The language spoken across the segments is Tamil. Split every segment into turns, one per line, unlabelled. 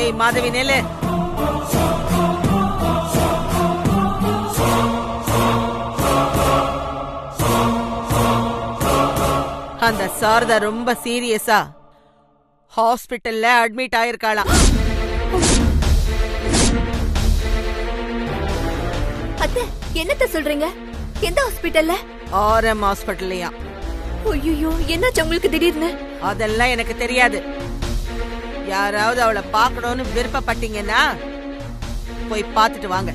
ஏய் மாதவி நெல்லு. அந்த சாரதா ரொம்ப சீரியஸா ஹாஸ்பிட்டல்ல அட்மிட் ஆயிருக்காளாம்.
அத்தை என்னத்த சொல்றீங்க? எந்த ஹாஸ்பிட்டல்ல?
ஆர்எம் ஹாஸ்பிட்டல்லையா?
ஐயோ, என்னாச்சு உங்களுக்கு திடீர்னு?
அதெல்லாம் எனக்கு தெரியாது. யாராவது அவளை பார்க்கணும்னு விருப்பப்பட்டீங்கன்னா போய் பார்த்துட்டு வாங்க.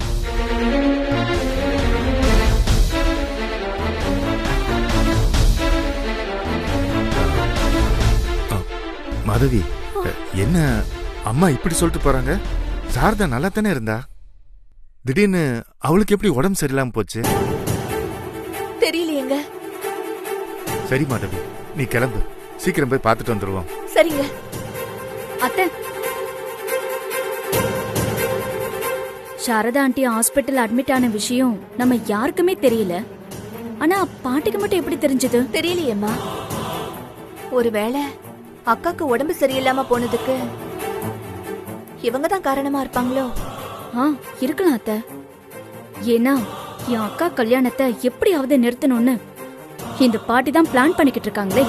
மாதவி, என்ன அம்மா இப்படி சொல்லிட்டு போறாங்க? சாரதா நல்லா தானே இருந்தா, திடீர்னு அவளுக்கு எப்படி உடம்பு சரியில்லாம போச்சு?
தெரியலையேங்க.
சரி மாதவி, நீ கிளம்பு, சீக்கிரம் போய் பார்த்துட்டு வந்துருவோம்.
சரிங்க.
அத்தை, சாரதா ஆண்டி ஹாஸ்பிட்டல் அட்மிட் ஆன விஷயம் நம்ம யாருக்குமே தெரியல. ஆனா பாட்டிக்கு மட்டும் எப்படி தெரிஞ்சது?
தெரியலையேம்மா. ஒருவேளை அக்காக்கு உடம்பு சரியில்லாம போனதுக்கு இவங்க தான் காரணமா இருப்பாங்களோ?
இருக்கலாம் அத்தை. ஏன்னா என் அக்கா கல்யாணத்தை எப்படியாவது நிறுத்தணும்னு இந்த பாட்டி தான் பிளான் பண்ணிக்கிட்டு இருக்காங்களே.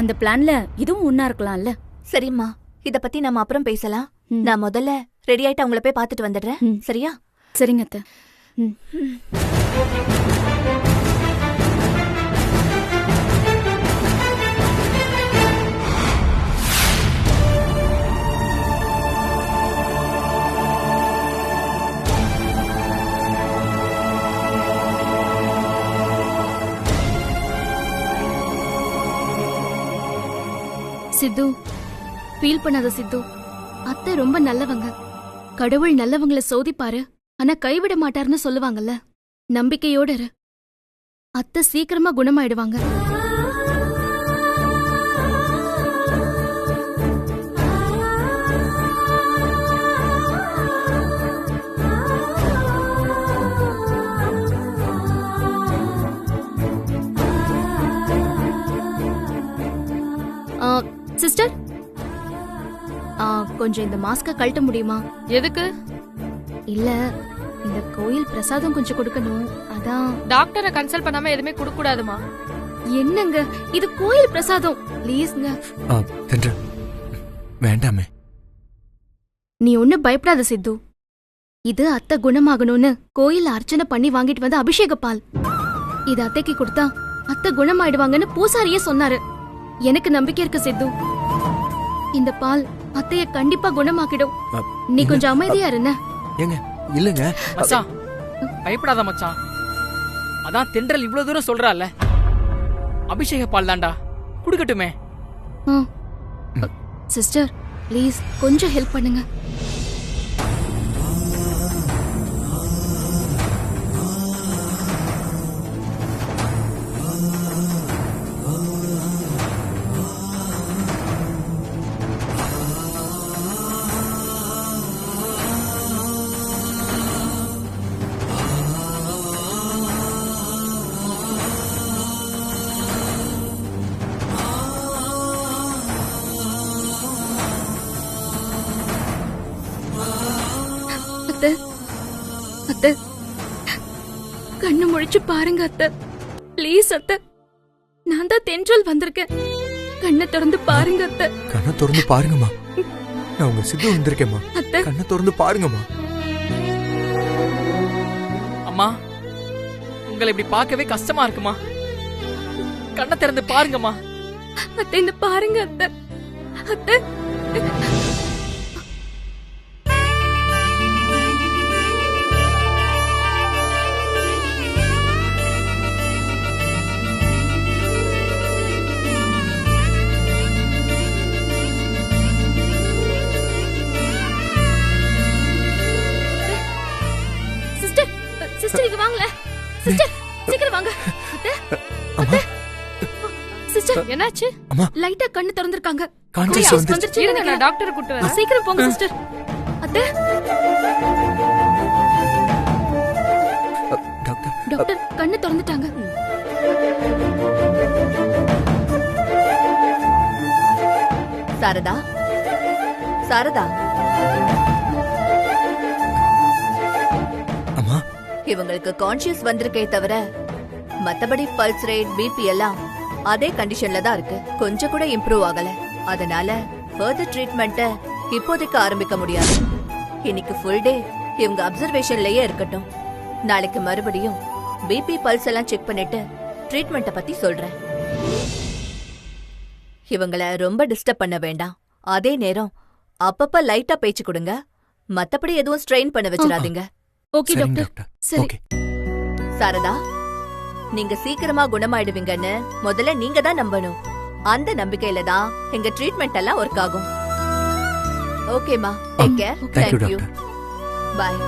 அந்த பிளான்ல இதுவும் ஒன்னா இருக்கலாம்ல.
சரிம்மா, இத பத்தி நம்ம அப்புறம் பேசலாம். நான் முதல்ல ரெடி ஆயிட்டு அவங்கள போய் பார்த்துட்டு வந்துடுறேன். சரியா?
சரிங்க அத்தை.
சித்து, ஃபீல் பண்ணாத சித்து. அத்தை ரொம்ப நல்லவங்க. கடவுள் நல்லவங்களை சோதிப்பாரு, ஆனா கைவிட மாட்டாருன்னு சொல்லுவாங்கல்ல. நம்பிக்கையோட இரு. அத்தை சீக்கிரமா குணமாயிடுவாங்க. சிஸ்டர், கொஞ்சம் இந்த மாஸ்க கழட்ட முடியுமா?
எதுக்கு?
இல்ல, இந்த கோயில் பிரசாதம் கொஞ்சம் கொடுக்கணும், அதான்.
டாக்டரை கன்சல்ட் பண்ணாம எதுவுமே கொடுக்க கூடாதுமா.
என்னங்க, இது கோயில் பிரசாதம், ப்ளீஸ்ங்க.
வேண்டாமே.
நீ ஒன்னும் பயப்படாத சித்து. இது அத்தை குணமாகணும்னு கோயில் அர்ச்சனை பண்ணி வாங்கிட்டு வந்த அபிஷேக பால். இது அத்தைக்கு கொடுத்தா அத்தை குணமாயிடுவாங்கன்னு பூசாரியே சொன்னாரு. எனக்கு நம்பிக்கை இருக்கு சித்து. இந்த பால் அத்தைய கண்டிப்பா குணமாக்கிடும். நீ கொஞ்சம் அமைதியா இருந்த.
ஏங்க இல்லங்க
மச்சான், பயப்படாத மச்சான். அதான் தென்றல் இவ்வளவு தூரம் சொல்றால, அபிஷேக பால் தான்டா, குடிக்கட்டுமே.
சிஸ்டர், ப்ளீஸ் கொஞ்சம் ஹெல்ப் பண்ணுங்க. அத்தை, கண்ணு முழிச்சு பாருங்க அத்தை, ப்ளீஸ் அத்தை. நான் தான் தென்றல் வந்திருக்கேன், கண்ணை திறந்து பாருங்க அத்தை.
கண்ணை திறந்து பாருங்கம்மா, நான் உங்க சித்து வந்திருக்கேம்மா.
அத்தை,
கண்ணை திறந்து பாருங்கம்மா.
அம்மா, உங்களை இப்படி பார்க்கவே கஷ்டமா இருக்குமா? கண்ணை திறந்து பாருங்கம்மா.
அத்தை, இந்த பாருங்க அத்தை. அத்தை, சிஸ்டர் இங்க வாங்கல. சிஸ்டர் சீக்கிரம் வாங்க. அத்தை, சிஸ்டர்
என்னாச்சு?
லைட்டா கண்ணு திறந்திருக்காங்க.
கான்ஷியஸ்
வந்துருச்சு. நான் டாக்டரை கூட்டி வரேன்.
சீக்கிரம் போங்க சிஸ்டர். அத்தை, டாக்டர் கண்ணு திறந்துட்டாங்க.
சாரதா, சாரதா,
அம்மா
இவங்களுக்கு கான்ஷியஸ் வந்திருக்கே தவிர மத்தபடி பல்ஸ் ரேட், பிபி எல்லாம் அதே கண்டிஷன்ல தான் இருக்கு. கொஞ்சம் கூட இம்ப்ரூவ் ஆகல. அதனால ஃபர்தர் ட்ரீட்மெண்ட்ட இப்போதைக்கு ஆரம்பிக்க முடியாது. இன்னைக்கு ஃபுல் டே இவங்க அப்சர்வேஷன்லயே இருக்கட்டும். நாளைக்கு மறுபடியும் பிபி, பல்ஸ் எல்லாம் செக் பண்ணிட்டு ட்ரீட்மெண்ட்ட பத்தி சொல்றேன். இவங்கள ரொம்ப டிஸ்டர்ப் பண்ண வேண்டாம். அதே நேரம் அப்பப்ப லைட்டா பேச்சு கொடுங்க. மத்தபடி எதுவும் ஸ்ட்ரெயின் பண்ண வச்சிடாதீங்க.
ஓகே
சரிங்க
டாக்டர்.
டாக்டர்.
சரி.
ஓகே.
சாரதா, நீங்க சீக்கிரமா குணமாயிடுவீங்கன்னு முதல்ல நீங்க தான் நம்பணும். அந்த நம்பிக்கையில தான் எங்க ட்ரீட்மெண்ட் எல்லாம் ஒர்க் ஆகும். ஓகேமா, take care.
Thank you,
Thank you.
Doctor.
Bye.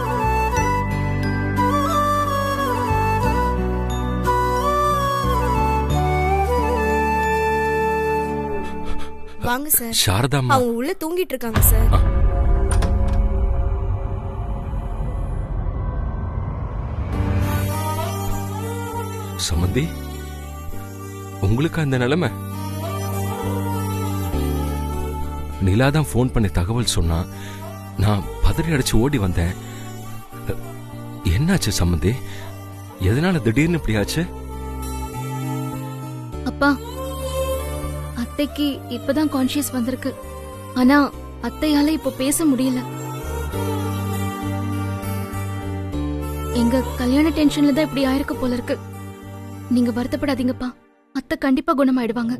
வாங்க சார்.
சாரதாம்மா
அவங்க உள்ள தூங்கிட்டு இருக்காங்க சார்.
சமந்தி, உங்களுக்கு அந்த நிலைமை? நிலாதான் ஃபோன் பண்ணி தகவல் சொன்னா. நான் பதறி அடிச்சு ஓடி வந்தேன். என்னாச்சு சம்மந்தி? எதனால திடீர்னு இப்படி ஆச்சு?
அப்பா, அத்தைக்கு இப்பதான் கான்ஷியஸ் வந்திருக்கு. ஆனா அத்தையால இப்போ பேச முடியல. எங்க கல்யாண டென்ஷன்ல தான் இப்படி ஆயிருக்கு போல இருக்கு. நீங்க வருத்தப்படாதீங்கப்பா. அத்தை கண்டிப்பா குணமாயிடுவாங்க.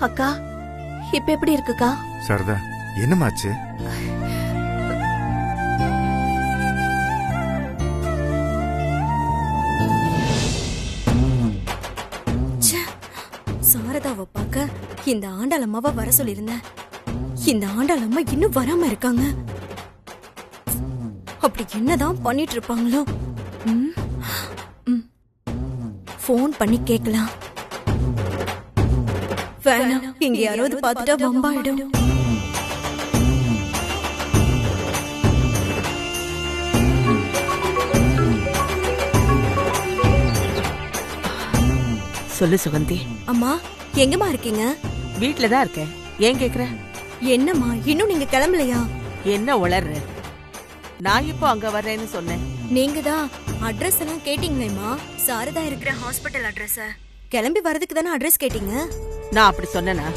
அக்கா, இப்ப எப்படி இருக்குக்கா?
சாரதா, என்னமாச்சு?
சாரதாவை பார்க்க இந்த ஆண்டாளம்மாவை வர சொல்லியிருந்தேன். இந்த ஆண்டாளம்மா இன்னும் வராம இருக்காங்க. அப்படி என்னதான் பண்ணிட்டு இருப்பாங்களோ? போன் பண்ணி கேக்கலாம். வேணாம், இங்க யாராவது பார்த்துட்டா வம்பாயிடும்.
சொல்லு சுகந்தி.
அம்மா, எங்கம்மா இருக்கீங்க?
வீட்ல தான் இருக்கேன். ஏன் கேக்குற?
என்னம்மா, இன்னும் நீங்க கிளம்பலையா?
என்ன உளர்ற? நான் இப்போ அங்க வர்றேன்னு சொன்னேன்.
நீங்க தான் அட்ரஸ் எல்லாம் கேட்டீங்களேம்மா. சாரதா இருக்கிற ஹாஸ்பிட்டல் அட்ரஸ். கிளம்பி வரதுக்கு தானே அட்ரஸ் கேட்டீங்க.
நான் அப்படி சொன்னேனா?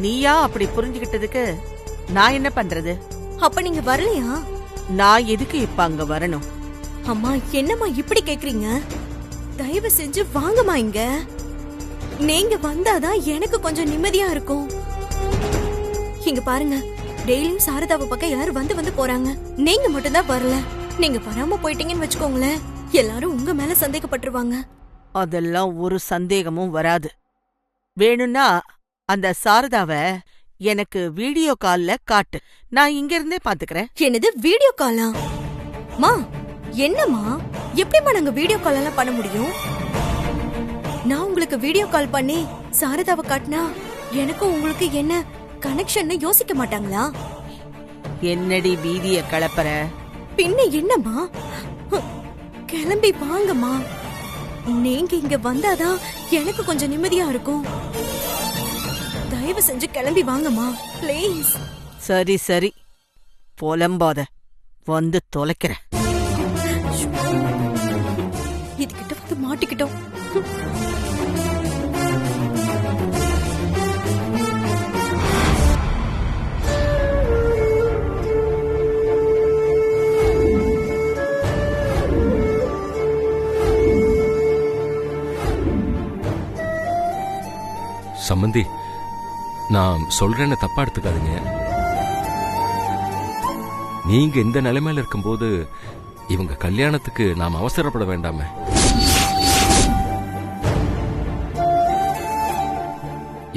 நீயா அப்படி புரிஞ்சுகிட்டதுக்கு நான் என்ன பண்றது?
அப்ப நீங்க வரலையா?
நான் எதுக்கு இப்ப அங்க வரணும்?
அம்மா, என்னம்மா இப்படி கேக்குறீங்க? தயவு செஞ்சு வாங்கம்மா இங்க. நீங்க வந்தாதான் எனக்கு கொஞ்சம் நிம்மதியா இருக்கும். இங்க பாருங்க, டெய்லியும் சாரதாவை பக்கம் எல்லாரும் வந்து வந்து போறாங்க. நீங்க மட்டும்தான் வரல. நீங்க வராம போயிட்டீங்கன்னு வச்சுக்கோங்களேன், எல்லாரும் உங்க மேல சந்தேகப்பட்டுருவாங்க.
அதெல்லாம் ஒரு சந்தேகமும் வராது. வேணும்னா அந்த சாரதாவை எனக்கு வீடியோ கால்ல காட்டு. நான் இங்க இருந்தே பாத்துக்கிறேன்.
என்னது வீடியோ காலா? மா, என்னம்மா, எப்படிமா நாங்க வீடியோ கால் எல்லாம் பண்ண முடியும்? நான் உங்களுக்கு வீடியோ கால் பண்ணி சாரதாவை காட்டினா எனக்கும் உங்களுக்கு என்ன கனெக்ஷன் யோசிக்க மாட்டாங்களா?
என்னடி பீதிய கலப்பற?
பின்ன என்னம்மா, கிளம்பி வாங்கம்மா. நீங்க இங்க வந்தாதான் எனக்கு கொஞ்சம் நிம்மதியா இருக்கும். தயவு செஞ்சு கிளம்பி வாங்கம்மா, ப்ளீஸ்.
சரி சரி, புலம்பாத, வந்து தொலைக்கிறேன்.
இதுகிட்ட வந்து மாட்டிக்கிட்டோம்.
சம்மந்தி, நான் சொல்றேன்னு தப்பா எடுத்துக்காதீங்க. நீங்க இந்த நிலைமையில இருக்கும்போது இவங்க கல்யாணத்துக்கு நாம் அவசரப்பட வேண்டாமே.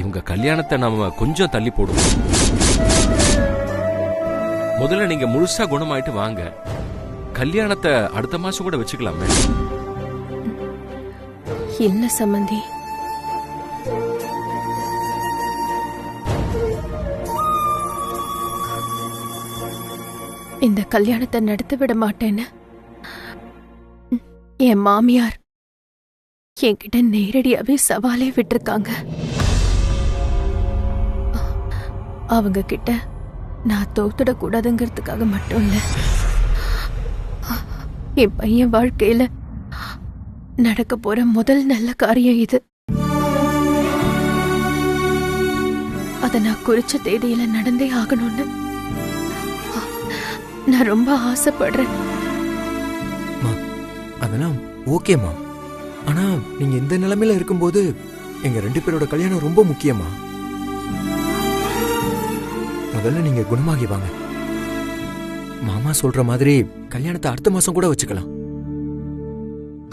இவங்க கல்யாணத்தை நாம கொஞ்சம் தள்ளி போடுவோம். முதல்ல நீங்க முழுசா குணமாயிட்டு வாங்க. கல்யாணத்தை அடுத்த மாசம் கூட வச்சுக்கலாமே.
இல்ல சம்பந்தி, இந்த கல்யாணத்தை நடத்தி விட மாட்டேன்னு என் மாமியார் என்கிட்ட நேரடியாவே சவாலே விட்டிருக்காங்க. அவங்க கிட்ட நான் தோத்துடக்கூடாதுங்கிறதுக்காக மட்டும் இல்ல, என் பையன் வாழ்க்கையில நடக்க போற முதல் நல்ல காரியம் இது. அத நான் குறிச்ச தேதியில நடந்தே ஆகணும்னு நான் ரொம்ப ஆசைப்படுறேன்.
அதெல்லாம் ஓகேமா. ஆனா நீங்க இந்த நிலைமையில இருக்கும்போது எங்க 2 பேரோட கல்யாணம் ரொம்ப முக்கியமா. முதல்ல நீங்க குணமாகி வாங்க. மாமா சொல்ற மாதிரி கல்யாணத்தை அடுத்த மாசம் கூட வச்சுக்கலாம்.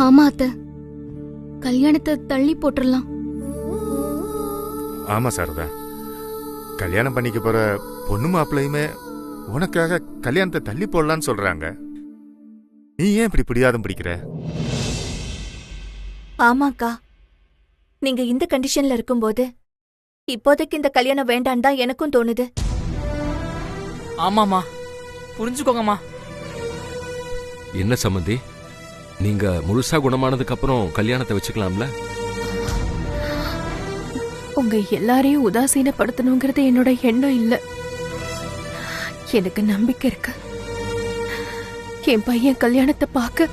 ஆமா அத்தை, கல்யாணத்தை தள்ளி போட்டுடலாம்.
ஆமா சாரதா, கல்யாணம் பண்ணிக்க போற பொண்ணு மாப்பிள்ளையுமே உனக்காக கல்யாணத்தை தள்ளி போடலான்னு சொல்றாங்க. நீ ஏன் இப்படி பிடிவாதம் பிடிக்கிற?
ஆமாக்கா, நீங்க இந்த கண்டிஷன்ல இருக்கும்போது இப்போதைக்கு இந்த கல்யாணம் வேண்டான்னு தான் எனக்கும் தோணுது.
ஆமாமா, புரிஞ்சுக்கோங்கம்மா.
என்ன சம்மந்தி, நீங்க முழுசா குணமானதுக்கு அப்புறம் கல்யாணத்தை வச்சுக்கலாம்ல?
உங்க எல்லாரையும் உதாசீனப்படுத்தணுங்கிறது என்னோட எண்ணம் இல்ல. எனக்கு நம்பிக்கை இருக்கு, என் பையன் கல்யாணத்தை பார்க்க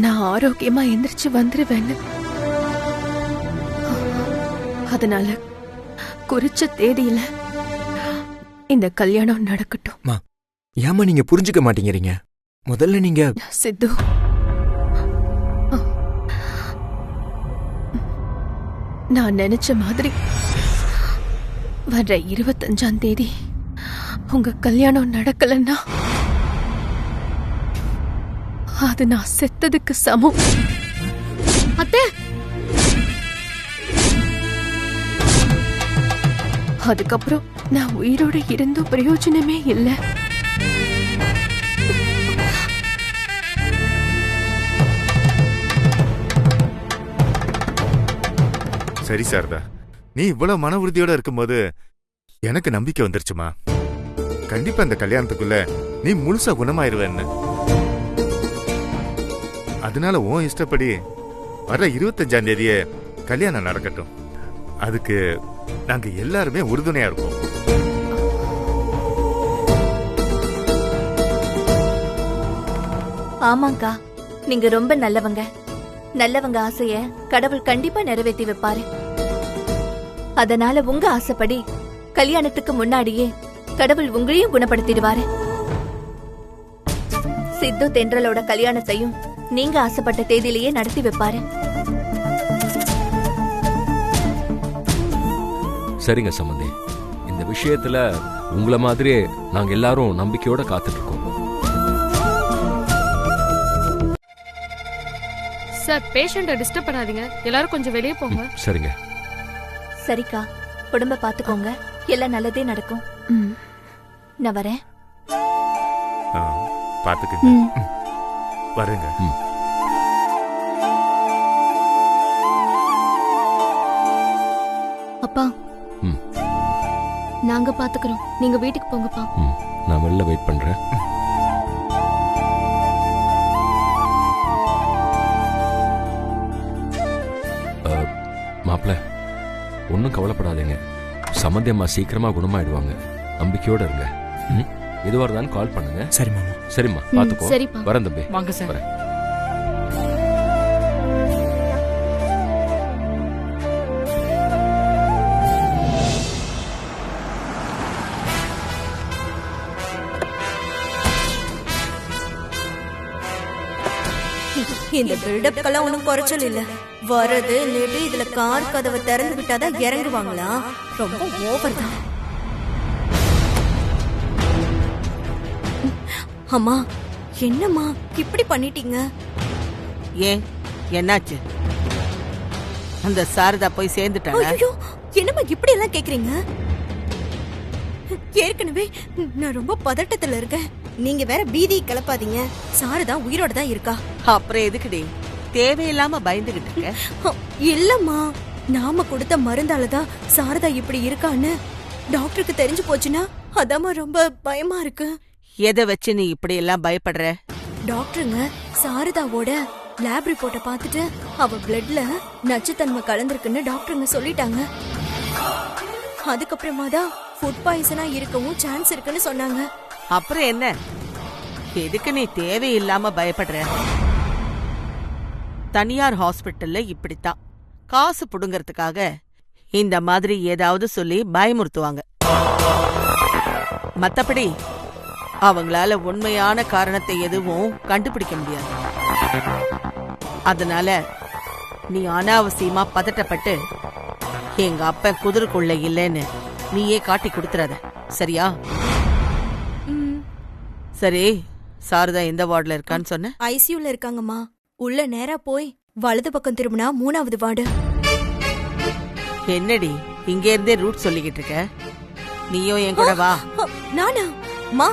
நான் ஆரோக்கியமா எந்திரிச்சு வந்துருவேன்னு. அதனால குறிச்ச தேதியில இந்த கல்யாணம் நடக்கட்டும்.
ஏமா நீங்க புரிஞ்சுக்க மாட்டேங்கிறீங்க? முதல்ல நீங்க
சித்து, நான் நினைச்ச மாதிரி வர்ற 25ஆம் தேதி உங்க கல்யாணம் நடக்கலன்னா அது நான் செத்ததுக்கு சமம்.
அத்தை,
அதுக்கப்புறம் நான் உயிரோட இருந்தும் பிரயோஜனமே இல்லை.
சரி சாரதா, நீ இவ்வளவு மன உறுதியோட இருக்கும்போது எனக்கு நம்பிக்கை வந்துருச்சுமா. கண்டிப்பா இந்த கல்யாணத்துக்குள்ள நீ முழுசா குணமாயிருவேன்னு. அதனால உன் இஷ்டப்படி வர 25ஆம் தேதியே கல்யாணம் நடக்கட்டும். அதுக்கு நாங்க எல்லாருமே உறுதுணையா இருப்போம்.
ஆமாக்கா, நீங்க ரொம்ப நல்லவங்க. நல்லவங்க ஆசைய கடவுள் கண்டிப்பா நிறைவேற்றி வைப்பாரு. அதனால உங்க ஆசைப்படி கல்யாணத்துக்கு முன்னாடியே கடவுள் உங்களையும் குணப்படுத்திடுவாரு. சித்து தென்றலோட கல்யாணத்தையும் நீங்க ஆசைப்பட்ட தேதியிலேயே நடத்தி வைப்பாரு.
சரிங்க சம்பந்தி, இந்த விஷயத்துல உங்கள மாதிரியே நாங்க எல்லாரும் நம்பிக்கையோட காத்துட்டு இருக்கோம்.
சார், பேஷண்ட்டை டிஸ்டர்ப் பண்ணாதீங்க, எல்லாரும் கொஞ்சம் வெளியே போங்க.
சரிங்க.
சரிக்கா, உடம்ப பாத்துக்கோங்க, எல்லாம் நல்லதே நடக்கும். நான் வரேன்.
பாத்துக்கங்க, வரேங்க.
அப்பா, நாங்க பாத்துக்கிறோம், நீங்க வீட்டுக்கு போங்கப்பா.
நான் வெளில வெயிட் பண்றேன். மாப்பிள்ள, ஒன்னும் கவலைப்படாதீங்க. சம்மந்தி அம்மா சீக்கிரமா குணமாயிடுவாங்க. நம்பிக்கையோட இருங்க. எதுவா இருந்தாலும் கால் பண்ணுங்க.
சரி மாமா.
சரிம்மா, பாத்துக்கோ.
சரிப்பா,
வரேன் தம்பி.
வாங்க சார்.
வரேன்.
இந்த பில்டப்க்கெல்லாம் ஒன்றும் குறைச்சல் இல்ல. வரது லேட்டு, இதுல கார் கதவை திறந்து விட்டாதான் இறங்குவாங்களா? ரொம்ப ஓவர் தான். அம்மா, என்னம்மா இப்படி பண்ணிட்டீங்க?
ஏன், என்னாச்சு? அந்த சாரதா போய் சேர்ந்துட்டாங்க.
ஐயோ, என்னம்மா இப்படி எல்லாம் கேக்குறீங்க? ஏற்கனவே நான் ரொம்ப பதட்டத்துல இருக்கேன். நீங்க வேற பீதி கிளப்பாதீங்க. சாரதா உயிரோட தான் இருக்கா.
அப்புறம் எதுக்குடி தேவையில்லாம பயந்துகிட்டு இருக்க?
இல்லம்மா, நாம கொடுத்த மருந்தாலதான் சாரதா இப்படி இருக்கான்னு டாக்டருக்கு தெரிஞ்சு போச்சுன்னா அதாம்மா ரொம்ப பயமா இருக்கு.
எதை வச்சு நீ இப்படி எல்லாம் பயப்படுற?
டாக்டருங்க சாரதாவோட லேப் ரிப்போர்ட்ட பார்த்துட்டு அவ பிளட்ல நச்சுத்தன்மை கலந்திருக்குன்னு டாக்டருங்க சொல்லிட்டாங்க. அதுக்கப்புறமா தான் ஃபுட் பாய்சனா இருக்கவும் சான்ஸ் இருக்குன்னு சொன்னாங்க.
அப்புறம் என்ன, எதுக்கு நீ தேவையில்லாம பயப்படுற? தனியார் ஹாஸ்பிட்டல்ல இப்படித்தான் காசு புடுங்கறதுக்காக இந்த மாதிரி ஏதாவது சொல்லி பயமுறுத்துவாங்க. மத்தபடி அவங்களால உண்மையான காரணத்தை எதுவும் கண்டுபிடிக்க முடியாது. அதனால நீ அனாவசியமா பதட்டப்பட்டு எங்க அப்ப குதிரைக்குள்ள இல்லைன்னு நீயே காட்டி கொடுத்துறாத, சரியா? சரி, சாரதா எந்த வார்டுல இருக்கான்னு சொன்ன?
ஐசியூல இருக்காங்கம்மா. உள்ள நேரா போய் வலது பக்கம் திரும்பினா 3வது வார்டு.
என்னடி இங்க இருந்தே ரூட் சொல்லிக்கிட்டு இருக்க? நீயும் என் கூட வா.
நானா? மா,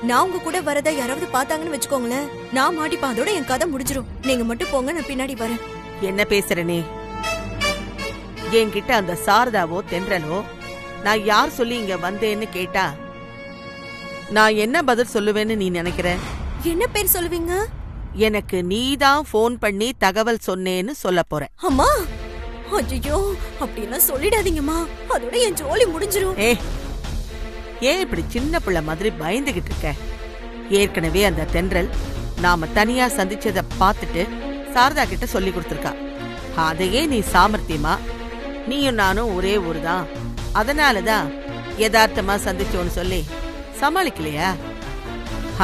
நான் உங்க கூட வரத யாராவது பார்த்தாங்கன்னு வச்சுக்கோங்களேன், நான் மாட்டிப்பேன். அதோட என் கதை முடிஞ்சிரும். நீங்க மட்டும் போங்க, நான் பின்னாடி வரேன்.
என்ன பேசுற நீ? என்கிட்ட அந்த சாரதாவோ தென்றலோ நான் யார் சொல்லி இங்க வந்தேன்னு கேட்டா நான் என்ன பதில் சொல்லுவேன்னு நீ நினைக்கிற?
என்ன பேர் சொல்லுவீங்க?
எனக்கு நீதான் போன் பண்ணி தகவல் சொன்னேன்னு சொல்ல போற.
அம்மா, ஐயோ அப்படியெல்லாம் சொல்லிடாதீங்கம்மா, அதோட என் ஜோலி முடிஞ்சிரும்.
ஏன் இப்படி சின்ன பிள்ளை மாதிரி பயந்துகிட்டு இருக்க? ஏற்கனவே அந்த தென்றல் நாம தனியா சந்திச்சத பார்த்துட்டு சாரதா கிட்ட சொல்லி கொடுத்திருக்கா. அதையே நீ சாமர்த்தியமா, நீயும் நானும் ஒரே ஊருதான், அதனாலதான் யதார்த்தமா சந்திச்சோன்னு சொல்லி சமாளிக்கலையா?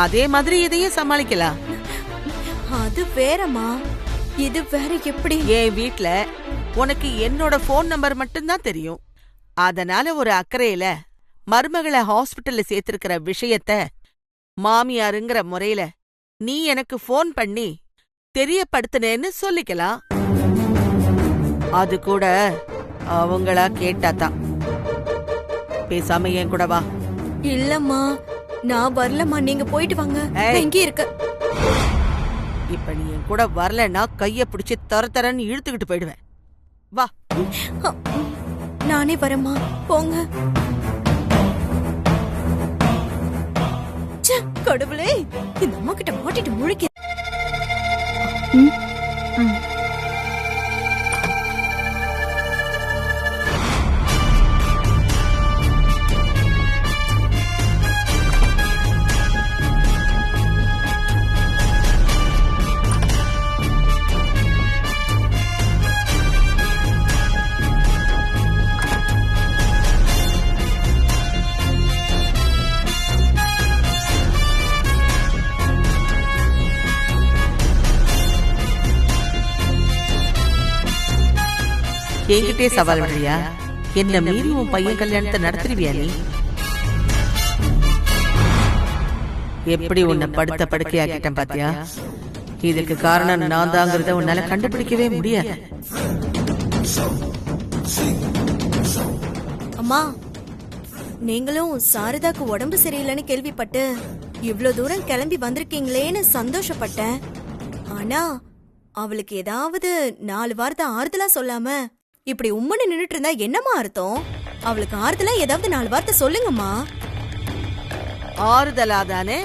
அதே மாதிரி இதையே சமாளிக்கலாம்.
அது வேறமா, இது வேற. எப்படி?
என் வீட்ல உனக்கு என்னோட போன் நம்பர் மட்டும்தான் தெரியும். அதனால ஒரு அக்கறையில மருமகளை ஹாஸ்பிட்டல்ல சேர்த்திருக்கிற விஷயத்த மாமியாருங்கிற முறையில நீ எனக்கு போன் பண்ணி தெரியப்படுத்தினேன்னு சொல்லிக்கலாம். அது கூட அவங்களா கேட்டாதான். பேசாம என் கூட வா.
இல்லம்மா, நான் வரலம்மா, நீங்க போயிட்டு வாங்க. இங்கே இருக்க.
இப்ப நீ என் கூட வரலன்னா கைய பிடிச்சி தரன்னு இழுத்துக்கிட்டு போயிடுவேன். வா.
நானே வரேம்மா, போங்க. கடவுளே, இந்த அம்மா கிட்ட மாட்டிட்டு முழிக்க.
என்கிட்டே சவால் பண்றியா? என்ன மீறி உன் பையன் கல்யாணத்தை நடத்துருவியா நீ? எப்படி உன்னை படுத்த படுக்கையாக்கிட்டேன் பாத்தியா? இதுக்கு காரணம் நான் தாங்கிறத உன்னால கண்டுபிடிக்கவே முடியாது.
அம்மா, நீங்களும் சாரதாக்கு உடம்பு சரியில்லைன்னு கேள்விப்பட்டு இவ்ளோ தூரம் கிளம்பி வந்திருக்கீங்களேன்னு சந்தோஷப்பட்டேன். ஆனா அவளுக்கு ஏதாவது 4 வார்த்தை ஆறுதலா சொல்லாம இப்படி உம்மன்னு நின்னுட்டு இருந்தா என்னமா அர்த்தம்? அவளுக்கு ஆறுதலா ஏதாவது 4 வார்த்தை சொல்லுங்கம்மா.
ஆறுதலாதானே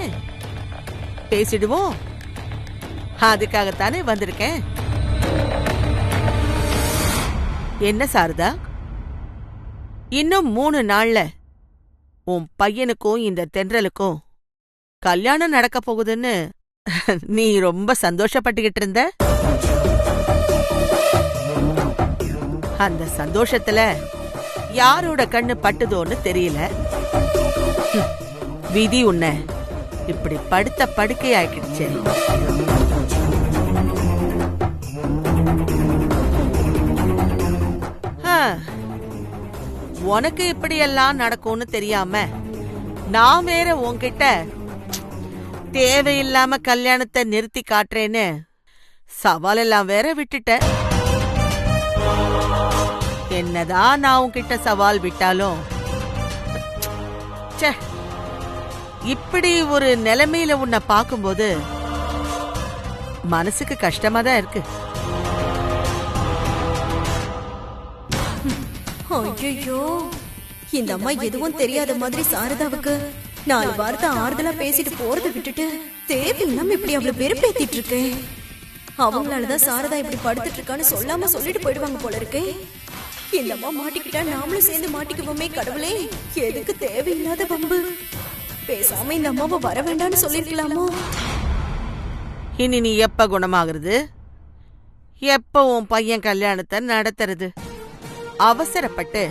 பேசிடுவோம். அதுக்காகத்தானே வந்திருக்கேன். என்ன சாரதா, இன்னும் 3 நாள்ல உன் பையனுக்கும் இந்த தென்றலுக்கும் கல்யாணம் நடக்க போகுதுன்னு நீ ரொம்ப சந்தோஷப்பட்டுகிட்டு இருந்த. அந்த சந்தோஷத்துல யாரோட கண்ணு பட்டுதோன்னு தெரியல. விதி உன்னை இப்படி படுத்த படுக்கையாக்கிடுச்சு. உனக்கு இப்படியெல்லாம் நடக்கும்னு தெரியாம நான் வேற உன்கிட்ட தேவையில்லாம கல்யாணத்தை நிறுத்தி காட்டுறேன்னு சவாலெல்லாம் வேற விட்டுட்ட. என்னதான் நான் உன்கிட்ட சவால் விட்டாலும் இப்படி ஒரு நிலைமையில உன்னை பார்க்கும்போது மனசுக்கு கஷ்டமா தான் இருக்கு.
ஐயோ, இந்த அம்மா எதுவும் தெரியாத மாதிரி சாரதாவுக்கு 4 வார்த்தை ஆறுதலா பேசிட்டு போறதை விட்டுட்டு தேவையில்லாம இப்படி அவளை வெறுப்பேத்திட்டு இருக்கேன். அவங்களாலதான் சாரதா இப்படி படுத்துட்டு இருக்கான்னு சொல்லாம சொல்லிட்டு போயிடுவாங்க போல இருக்கே. இந்த அம்மா மாட்டிக்கிட்டா நாமளும் சேர்ந்து மாட்டிக்குவோமே கடவுளே. எதுக்கு தேவையில்லாத வம்பு? பேசாம இந்த அம்மாவை வர வேண்டாம்னு சொல்லிருக்கலாமோ?
இனி நீ எப்ப குணமாகிறது? எப்ப உன் பையன் கல்யாணத்தை நடத்துறது? அவசரப்பட்டு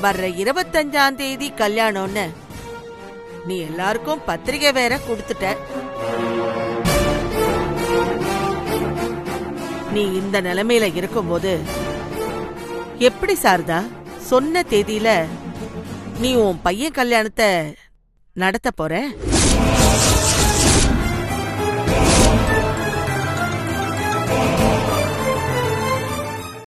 வர்ற 25ஆம் தேதி கல்யாணம்னு நீ எல்லாருக்கும் பத்திரிகை வேற கொடுத்துட்ட. நீ இந்த நிலைமையில இருக்கும்போது எப்படி சாரதா சொன்ன தேதியில நீ உன் பையன் கல்யாணத்தை நடத்த போற?